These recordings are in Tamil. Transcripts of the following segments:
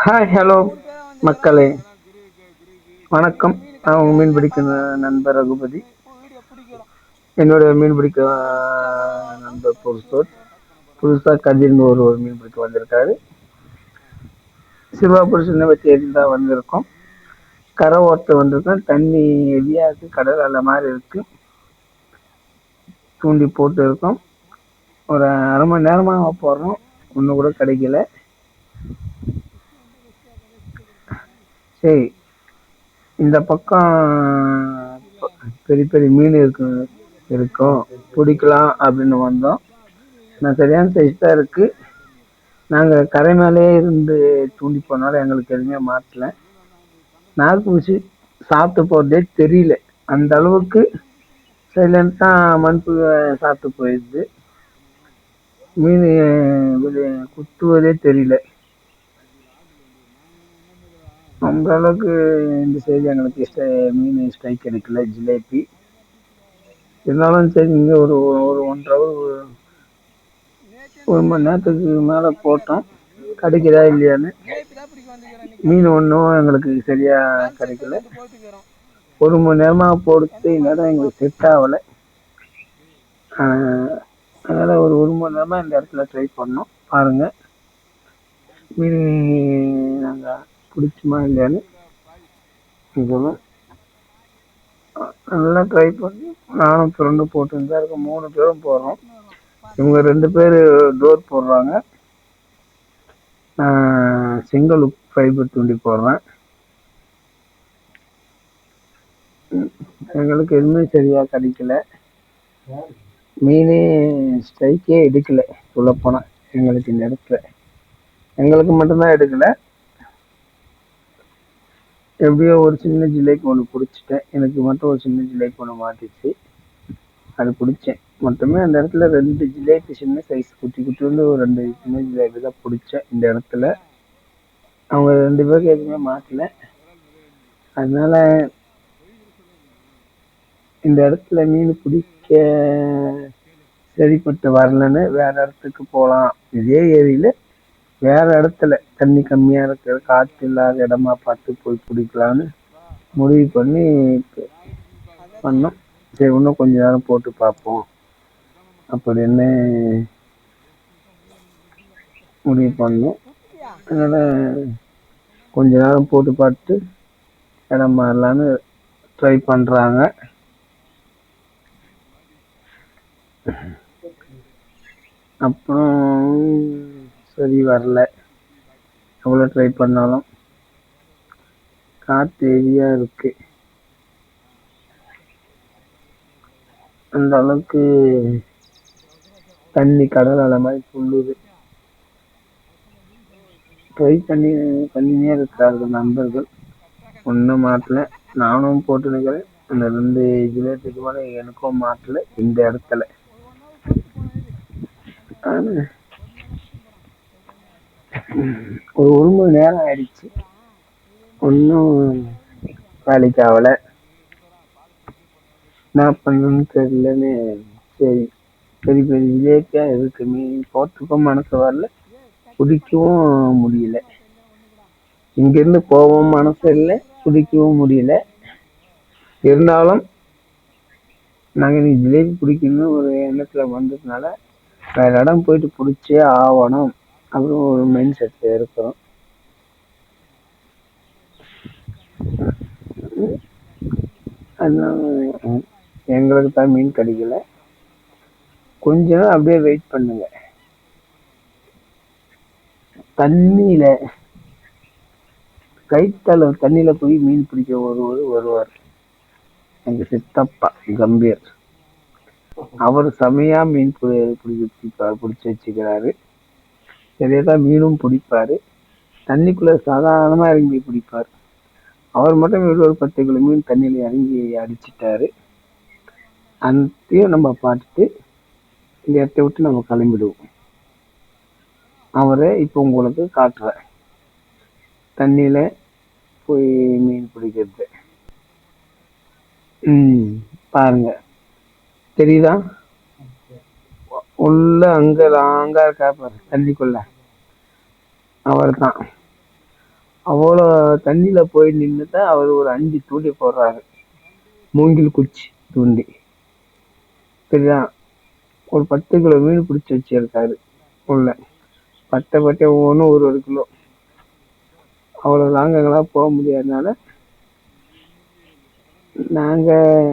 ஹாய் ஹலோ மக்களே, வணக்கம். நான் உங்கள் மீன் பிடிக்கும் நண்பர் ரகுபதி. என்னுடைய மீன் பிடிக்க நண்பர் புதுசாக கதிர்னு ஒரு மீன் பிடிக்க வந்திருக்காரு. சிறுவாபுரி சின்ன வச்சு தான் வந்திருக்கோம். கரை ஓரத்தை வந்திருக்கோம். தண்ணி ஹெவியாக இருக்குது, கடல் அலை மாதிரி இருக்கு. தூண்டி போட்டு இருக்கோம். ஒரு அரை மணி நேரமாக போடுறோம், ஒன்றும் கூட கிடைக்கல. சரி, இந்த பக்கம் பெரிய பெரிய மீன் இருக்கும் பிடிக்கலாம் அப்படின்னு வந்தோம். நான் சரியான சைஸ் தான் இருக்கு. நாங்கள் கரை மேலே இருந்து தூண்டி போனாலும் எங்களுக்கு எதுவுமே மாட்டல. நார்பூசி சாப்பிட்டு போகிறதே தெரியல. அந்த அளவுக்கு சைலண்டாக மண்பு சாப்பிட்டு போயிடுது. மீன் குத்துவதே தெரியல. அந்த அளவுக்கு இந்த செய்தி எங்களுக்கு மீன் ஸ்ட்ரைக் எடுக்கல. ஜிலேபி இருந்தாலும் சரி, இங்கே ஒரு 1.5 ஹவர் 1 மணி நேரத்துக்கு மேலே போட்டோம். கிடைக்குதா இல்லையான்னு. மீன் ஒன்றும் எங்களுக்கு சரியா கிடைக்கல. 1 மணி நேரமாக போடுத்து இந்நேரம் எங்களுக்கு செட் ஆகலை. அதனால் ஒரு மணி நேரமாக இந்த இடத்துல ட்ரை பண்ணோம். பாருங்கள், மீன் நாங்கள் பிடிச்சுமா இல்லையான்னு சொல்லுவோம். நல்லா ட்ரை பண்ணி நானும் ஃப்ரெண்டும் போட்டுன்னு தான் இருக்கோம். 3 பேரும் போடுறோம். இவங்க 2 பேர் டோர் போடுறாங்க. சிங்கிள் ஃபைபர் தூண்டி போடுறேன். எங்களுக்கு எதுவுமே சரியாக கிடைக்கல. மீனே ஸ்ட்ரைக்கே எடுக்கல. சொல்லப்போனால் எங்களுக்கு இந்த இடத்துல எங்களுக்கு மட்டும்தான் எடுக்கல. எப்படியோ ஒரு சின்ன ஜிலேபி ஒன்று பிடிச்சிட்டேன். எனக்கு மட்டும் ஒரு சின்ன ஜிலேபி ஒன்று மாட்டிச்சு, அது பிடிச்சேன். மொத்தமே அந்த இடத்துல 2 ஜிலேபி, சின்ன சைஸ் குட்டி குட்டியோண்டு ஒரு 2 சின்ன ஜிலேபி தான் பிடிச்சேன் இந்த இடத்துல. அவங்க 2 பேருக்கு எதுவுமே மாட்டல. அதனால இந்த இடத்துல மீன் பிடிக்க சரிப்பட்டு வரலன்னு வேற இடத்துக்கு போகலாம். இதே ஏரியில வேற இடத்துல தண்ணி கம்மியாக இருக்கிற காற்று இல்லாத இடமா பார்த்து போய் பிடிக்கலான்னு முடிவு பண்ணோம். சரி, இன்னும் கொஞ்ச நேரம் போட்டு பார்ப்போம் அப்படின்னு முடிவு பண்ணோம். அதனால் கொஞ்ச நேரம் போட்டு பார்த்து இடம் மாறலான்னு ட்ரை பண்ணுறாங்க. அப்புறம் சரி வரல. எவ்வளோ ட்ரை பண்ணாலும் காற்று ஹெவியாக இருக்கு. அந்த அளவுக்கு தண்ணி கடல் அலை மாதிரி துள்ளுது. ட்ரை பண்ணினே இருக்கிறார்கள் நண்பர்கள். ஒன்றும் மாட்டல. நானும் போட்டு நிற்கிறேன். அந்த 2 ஜிலேபிக்கு மேலே எனக்கும் மாட்டல இந்த இடத்துல. ஒரு மணி நேரம் ஆயிடுச்சு, ஒன்றும் வேலைக்கு ஆகலை. என்ன பண்ணணும்னு தெரியலன்னு சரி, பெரிய பெரிய ஜிலேபியாக இருக்கு. மீன் போட்டுக்கும் மனசு வரல, பிடிக்கவும் முடியல. இங்கேருந்து போகவும் மனசு இல்லை, பிடிக்கவும் முடியல. இருந்தாலும் நாங்கள் இன்னைக்கு ஜிலேபி பிடிக்கணும்னு ஒரு எண்ணத்தில் வந்ததுனால வேற இடம் போயிட்டு பிடிச்சே ஆகணும் அப்படின்னு ஒரு மைண்ட் செட்டில் இருக்கிறோம். அதனால எங்களுக்கு தான் மீன் கிடைக்கல. கொஞ்ச நேரம் அப்படியே வெயிட் பண்ணுங்க. தண்ணியில கைத்தளவு தண்ணியில போய் மீன் பிடிக்க வருவார் எங்க சித்தப்பா கம்பீர். அவர் செமையா மீன் பிடிச்சி வச்சுக்கிறாரு. சரியாதான் மீனும் பிடிப்பாரு. தண்ணிக்குள்ள சாதாரணமா இறங்கி பிடிப்பார். அவர் மட்டும் ஒரு 10 கிலோ மீன் தண்ணியில இறங்கி அடிச்சிட்டாரு. அதையும் நம்ம பார்த்துட்டு இந்த இடத்த விட்டு நம்ம கிளம்பிடுவோம். அவரை இப்போ உங்களுக்கு காட்டுறேன், தண்ணியில போய் மீன் பிடிக்கிறது. பாருங்க, தெரியுதா? உள்ள அங்க லாங்கா இருக்கா பாரு தண்ணிக்குள்ள, அவர் தான். அவ்வளோ தண்ணியில போய் நின்றுட்டு அவர் ஒரு 5 தூண்டி போடுறாரு. மூங்கில் குச்சி தூண்டி சரியா, ஒரு 10 கிலோ மீன் பிடிச்சி வச்சிருக்காரு உள்ள. பட்டை ஒவ்வொன்றும் ஒரு கிலோ. அவ்வளோ லாங்கெல்லாம் போக முடியாதனால நாங்கள்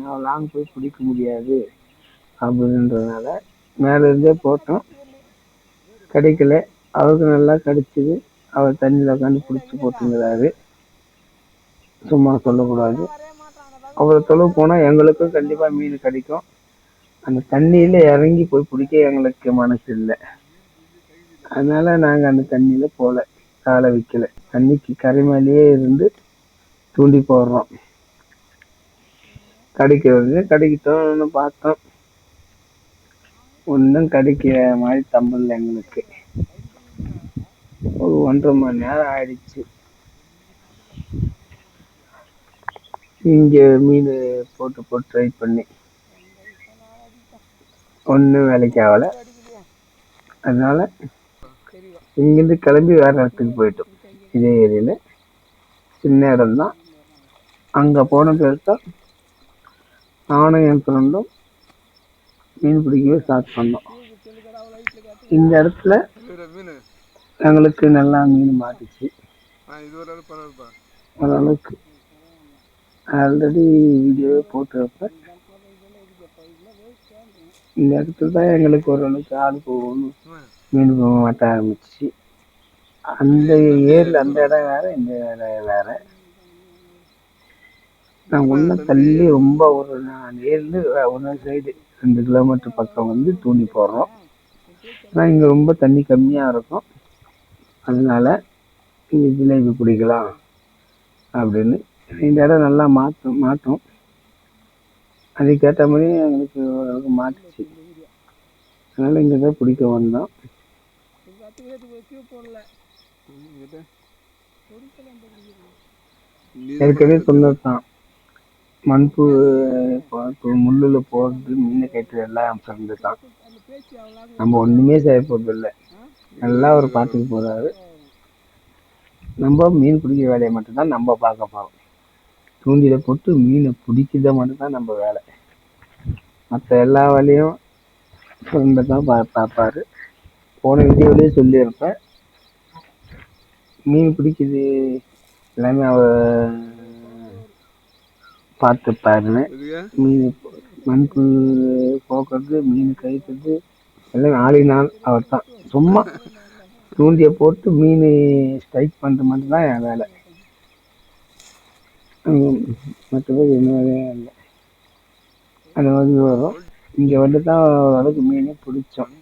அவ்வளோ லாங் போய் பிடிக்க முடியாது அப்படின்றதுனால மேலே இருந்தே போட்டோம். கிடைக்கல. அவருக்கு நல்லா கிடைச்சிது. அவர் தண்ணியில் உட்காந்து பிடிச்சி போட்டுங்கிறாரு. சும்மா சொல்லக்கூடாது. அவ்வளோ தொலைவு போனால் எங்களுக்கும் கண்டிப்பாக மீன் கிடைக்கும். அந்த தண்ணியில் இறங்கி போய் பிடிக்க எங்களுக்கு மனசு இல்லை. அதனால நாங்கள் அந்த தண்ணியில் போகல, காலை வைக்கல. தண்ணிக்கு கரை மேலேயே இருந்து தூண்டி போடுறோம். கிடைக்கிறது கிடைக்கட்டும்னு பார்த்தோம். ஒன்றும் கிடைக்கிற மாதிரி தம்பல. எங்களுக்கு ஒரு 1.5 மணி நேரம் ஆயிடுச்சு. இங்கே மீன் போட்டு ட்ரை பண்ணி ஒன்றும் வேலைக்கு ஆகலை. அதனால இங்கேருந்து கிளம்பி வேற இடத்துக்கு போயிட்டோம். இதே ஏரியாவில் சின்ன இடம் தான். அங்கே போன பேர்தான் நானும் என் ஃப்ரெண்டும் மீன் பிடிக்கவே ஸ்டார்ட் பண்ணோம். இந்த இடத்துல எங்களுக்கு நல்லா மீன் மாட்டுச்சு. ஓரளவுக்கு ஆல்ரெடி வீடியோவே போட்டு வைப்பேன். இந்த இடத்துல தான் எங்களுக்கு ஓரளவுக்கு ஆள் போகணும், மீன் மாட்ட ஆரம்பிச்சு. அந்த ஏரியில் அந்த இடம் வேற, இந்த இடம் வேற. நான் ஒன்றும் தள்ளி ரொம்ப ஒரு ஏரியில் ஒரு சைடு 2 கிலோமீட்டர் பக்கம் வந்து தூண்டி போடுறோம். ஆனால் இங்கே ரொம்ப தண்ணி கம்மியாக இருக்கும். அதனால இங்கே ஜிலேபி பிடிக்கலாம் அப்படின்னு. இந்த இடம் நல்லா மாட்டும். அதுக்கேற்ற மாதிரி எங்களுக்கு ஓரளவுக்கு மாட்டுச்சு. அதனால இங்கே தான் பிடிக்க வந்தோம். ஏற்கனவே சொன்னதுதான், மண்பு முள்ளில் போடுறது, மீனை கட்டுறது எல்லாம் என் ஃப்ரெண்டு தான். நம்ம ஒன்றுமே செய்ய போகிறது இல்லை. நல்லா அவர் பார்த்துட்டு போகிறாரு. நம்ம மீன் பிடிக்கிற வேலையை மட்டும்தான் நம்ம பார்க்க போகிறோம். தூண்டில போட்டு மீனை பிடிக்கிறத மட்டும்தான் நம்ம வேலை. மற்ற எல்லா வேலையும் ஃப்ரெண்டு தான் பார்ப்பாரு. போன வீடியோவிலேயே சொல்லியிருப்பேன், மீன் பிடிக்கிறது எல்லாமே அவர் பார்த்துப்பாருன்னு. மீன் மண்பு போக்குறது, மீன் கழிக்கிறது எல்லாம் ஆளினால் அவர் தான். சும்மா தூண்டியை போட்டு மீன் ஸ்ட்ரைக் பண்ணுறது மட்டும்தான் என் வேலை. மற்றபடி என்ன வேலையும் இல்லை. அந்த மாதிரி வரும். இங்கே வந்து தான் ஓரளவுக்கு மீனே பிடிச்சோம்.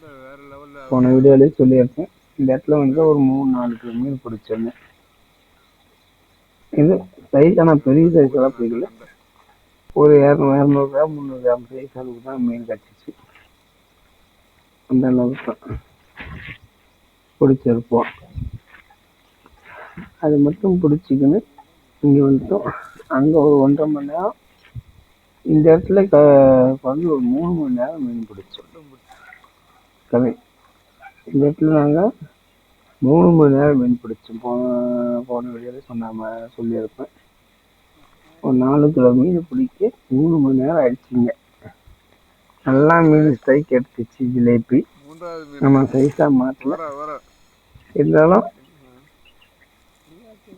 போன வீடியோலேயே சொல்லியிருப்பேன், இந்த இடத்துல வந்து ஒரு 3-4 கிலோ மீன் பிடிச்சோன்னு. இது சைஸ், ஆனால் பெரிய சைஸ் எல்லாம் பிடிக்கல. ஒரு 200 கிராம் 300 கிராம் சைஸ் அளவுக்கு தான் மீன் கிடச்சிச்சு. அந்த அளவுக்கு தான் பிடிச்சிருப்போம். அது மட்டும் பிடிச்சிக்கின்னு இங்கே வந்துட்டோம். அங்கே ஒரு 1.5 மணி நேரம், இந்த இடத்துல வந்து ஒரு 3 மணி நேரம் மீன் பிடிச்சோம். கதை இந்த இடத்துல நாங்கள் 3 மணி நேரம் மீன் பிடிச்சோம். போன வீடியோவில் சொல்லியிருப்பேன். ஒரு 4 கிலோ மீன் பிடிக்க 3 மணி நேரம் ஆயிடுச்சுங்க. நல்லா மீன் ஸ்ட்ரைக் எடுத்துச்சு. ஜிலேபி நம்ம சைஸாக மாற்றல, இருந்தாலும்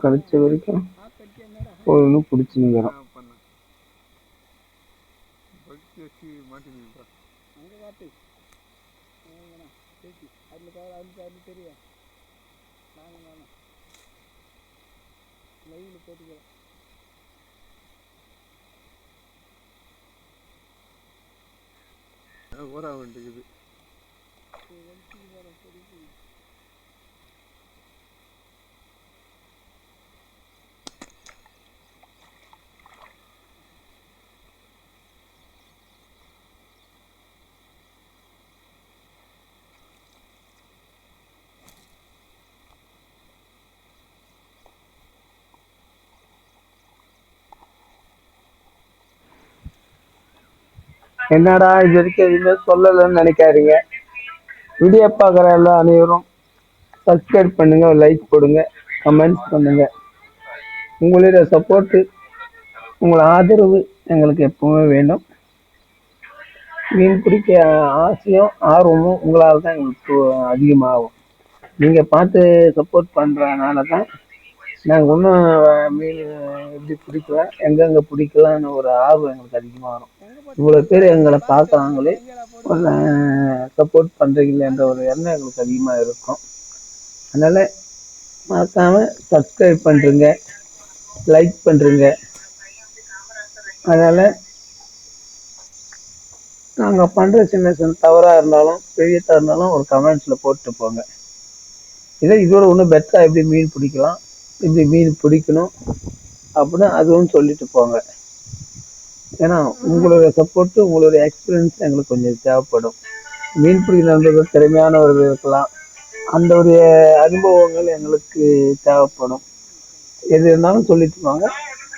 கிடைச்ச வரைக்கும் ஒன்று பிடிச்சினுக்கிறோம். ஓரா வந்துக்குது. என்னடா இது வரைக்கும் எதுவுமே சொல்லலைன்னு நினைக்காதீங்க. வீடியோ பார்க்குற எல்லா அனைவரும் சப்ஸ்கிரைப் பண்ணுங்க, லைக் போடுங்க, கமெண்ட்ஸ் பண்ணுங்க. உங்களுடைய சப்போர்ட்டு, உங்கள் ஆதரவு எங்களுக்கு எப்பவுமே வேண்டும். மீன் பிடிக்க ஆசையும் ஆர்வமும் உங்களால் தான் எங்களுக்கு அதிகமாகும். நீங்கள் பார்த்து சப்போர்ட் பண்ணுறதுனால தான் நாங்கள் இன்னும் மீன் எப்படி பிடிக்கலாம், எங்கெங்கே பிடிக்கலான்னு ஒரு ஆர்வம் எங்களுக்கு அதிகமாக வரும். இவ்வளோ பேர் எங்களை பார்க்குறாங்களே, சப்போர்ட் பண்ணுறீங்களேன்ற ஒரு எண்ணம் எங்களுக்கு அதிகமாக இருக்கும். அதனால் மறக்காமல் சப்ஸ்கிரைப் பண்ணுறீங்க, லைக் பண்ணுறீங்க. அதனால் நாங்கள் பண்ணுற சின்ன சின்ன தவறாக இருந்தாலும் பெரிய தவறாக இருந்தாலும் ஒரு கமெண்ட்ஸில் போட்டு போங்க. இதோட இன்னும் பெட்டராக எப்படி மீன் பிடிக்கலாம், இப்படி மீன் பிடிக்கணும் அப்படின்னு அதுவும் சொல்லிட்டு போங்க. ஏன்னா உங்களுடைய சப்போர்ட்டு, உங்களுடைய எக்ஸ்பீரியன்ஸ் எங்களுக்கு கொஞ்சம் தேவைப்படும். மீன் பிடிக்கிறது திறமையானவர்கள் இருக்கலாம், அந்த ஒரு அனுபவங்கள் எங்களுக்கு தேவைப்படும். எது இருந்தாலும் சொல்லிட்டு போங்க.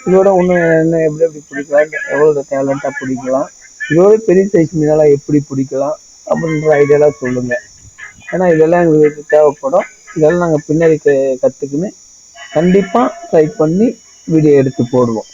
இதோட இன்னும் என்ன எப்படி எப்படி பிடிக்கலாம், எவ்வளோ டேலண்டாக பிடிக்கலாம், இதோட பெரிய சைஸ் மீனெல்லாம் எப்படி பிடிக்கலாம் அப்படின்ற ஐடியாலாம் சொல்லுங்கள். ஏன்னா இதெல்லாம் எங்களுக்கு தேவைப்படும். இதெல்லாம் நாங்கள் பின்னாடி கற்றுக்குன்னு கண்டிப்பாக ட்ரை பண்ணி வீடியோ எடுத்து போடுவோம்.